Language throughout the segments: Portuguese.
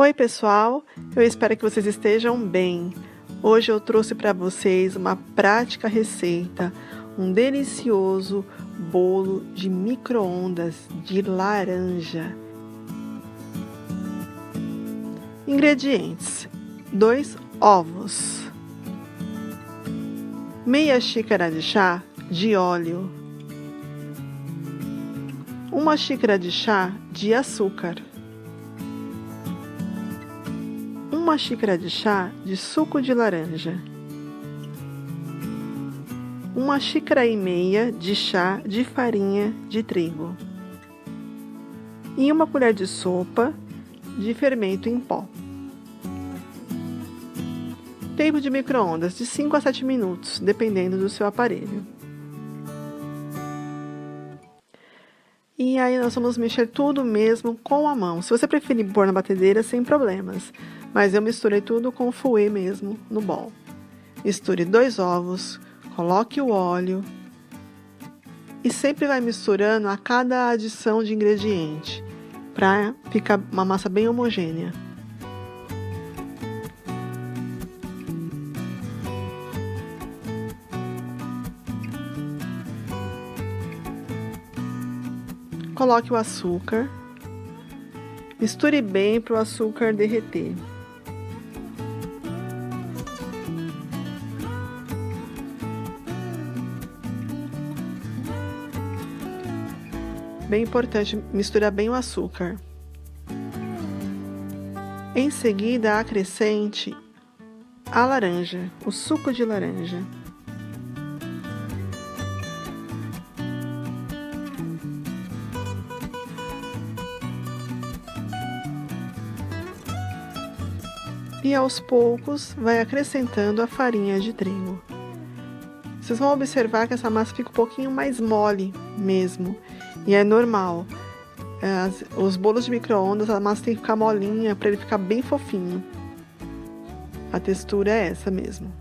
Oi pessoal, eu espero que vocês estejam bem. Hoje eu trouxe para vocês uma prática receita, um delicioso bolo de micro-ondas de laranja. Ingredientes: 2 ovos, meia xícara de chá de óleo, 1 xícara de chá de açúcar, 1 xícara de chá de suco de laranja, 1 xícara e meia de chá de farinha de trigo e 1 colher de sopa de fermento em pó. Tempo de micro-ondas de 5 a 7 minutos, dependendo do seu aparelho. E aí nós vamos mexer tudo mesmo com a mão. Se você preferir pôr na batedeira, sem problemas. Mas eu misturei tudo com o fouet mesmo no bol. Misture 2 ovos, coloque o óleo e sempre vai misturando a cada adição de ingrediente, para ficar uma massa bem homogênea. Coloque o açúcar, misture bem para o açúcar derreter. Bem importante misturar bem o açúcar. Em seguida, acrescente a laranja, o suco de laranja. E aos poucos vai acrescentando a farinha de trigo. Vocês vão observar que essa massa fica um pouquinho mais mole mesmo, e é normal. Os bolos de micro-ondas, a massa tem que ficar molinha para ele ficar bem fofinho. A textura é essa mesmo.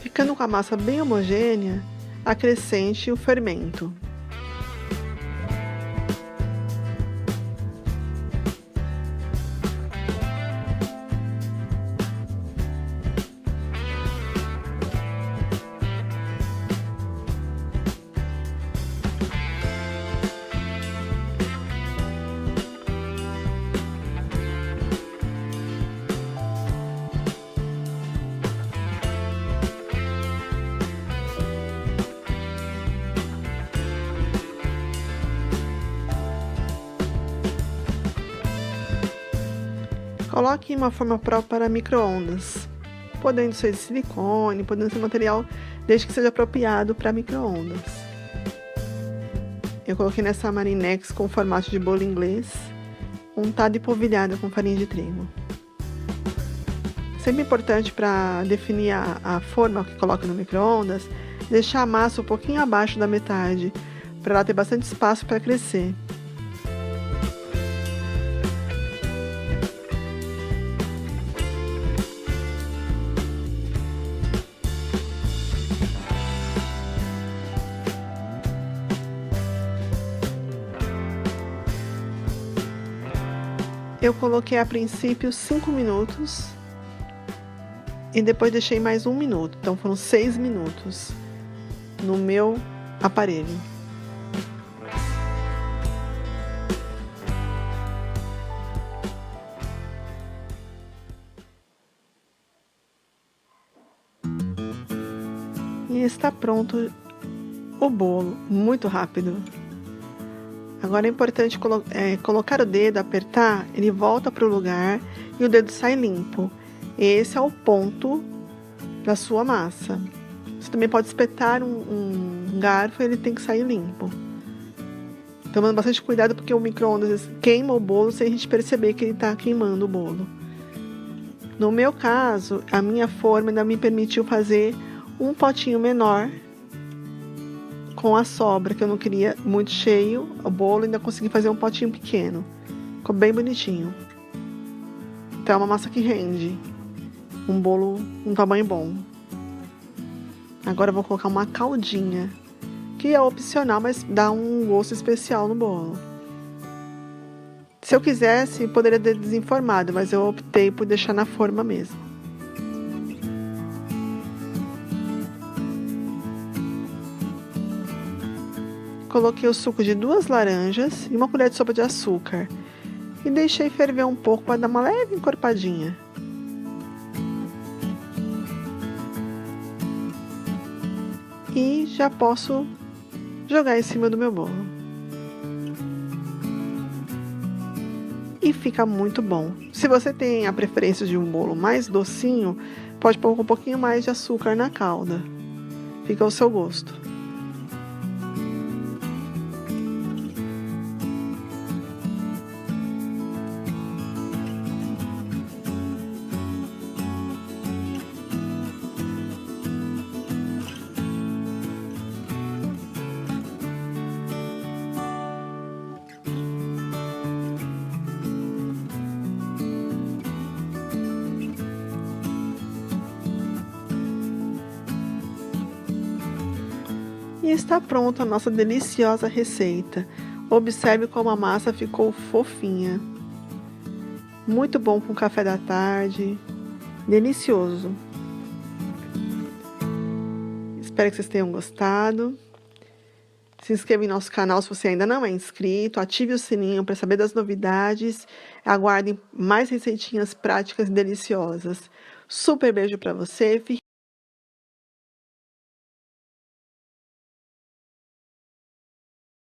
Ficando com a massa bem homogênea, acrescente o fermento. Coloque em uma forma própria para micro-ondas, podendo ser de silicone, podendo ser material, desde que seja apropriado para micro-ondas. Eu coloquei nessa Marinex com formato de bolo inglês, untada e polvilhada com farinha de trigo. Sempre importante para definir a forma que coloca no micro-ondas, deixar a massa um pouquinho abaixo da metade, para ela ter bastante espaço para crescer. Eu coloquei a princípio 5 minutos e depois deixei mais 1 minuto, então foram 6 minutos no meu aparelho. E está pronto o bolo, muito rápido. Agora é importante colocar o dedo, apertar, ele volta para o lugar e o dedo sai limpo. Esse é o ponto da sua massa. Você também pode espetar um garfo e ele tem que sair limpo. Tomando bastante cuidado porque o micro-ondas queima o bolo sem a gente perceber que ele está queimando o bolo. No meu caso, a minha forma ainda me permitiu fazer um potinho menor com a sobra, que eu não queria muito cheio o bolo, ainda consegui fazer um potinho pequeno. Ficou bem bonitinho. Então é uma massa que rende. Um bolo, um tamanho bom. Agora eu vou colocar uma caldinha, que é opcional, mas dá um gosto especial no bolo. Se eu quisesse, poderia ter desenformado, mas eu optei por deixar na forma mesmo. Coloquei o suco de 2 laranjas e uma colher de sopa de açúcar. E deixei ferver um pouco para dar uma leve encorpadinha. E já posso jogar em cima do meu bolo. E fica muito bom. Se você tem a preferência de um bolo mais docinho, pode pôr um pouquinho mais de açúcar na calda. Fica ao seu gosto. E está pronta a nossa deliciosa receita. Observe como a massa ficou fofinha. Muito bom com café da tarde. Delicioso. Espero que vocês tenham gostado. Se inscreva em nosso canal se você ainda não é inscrito. Ative o sininho para saber das novidades. Aguardem mais receitinhas práticas e deliciosas. Super beijo para você.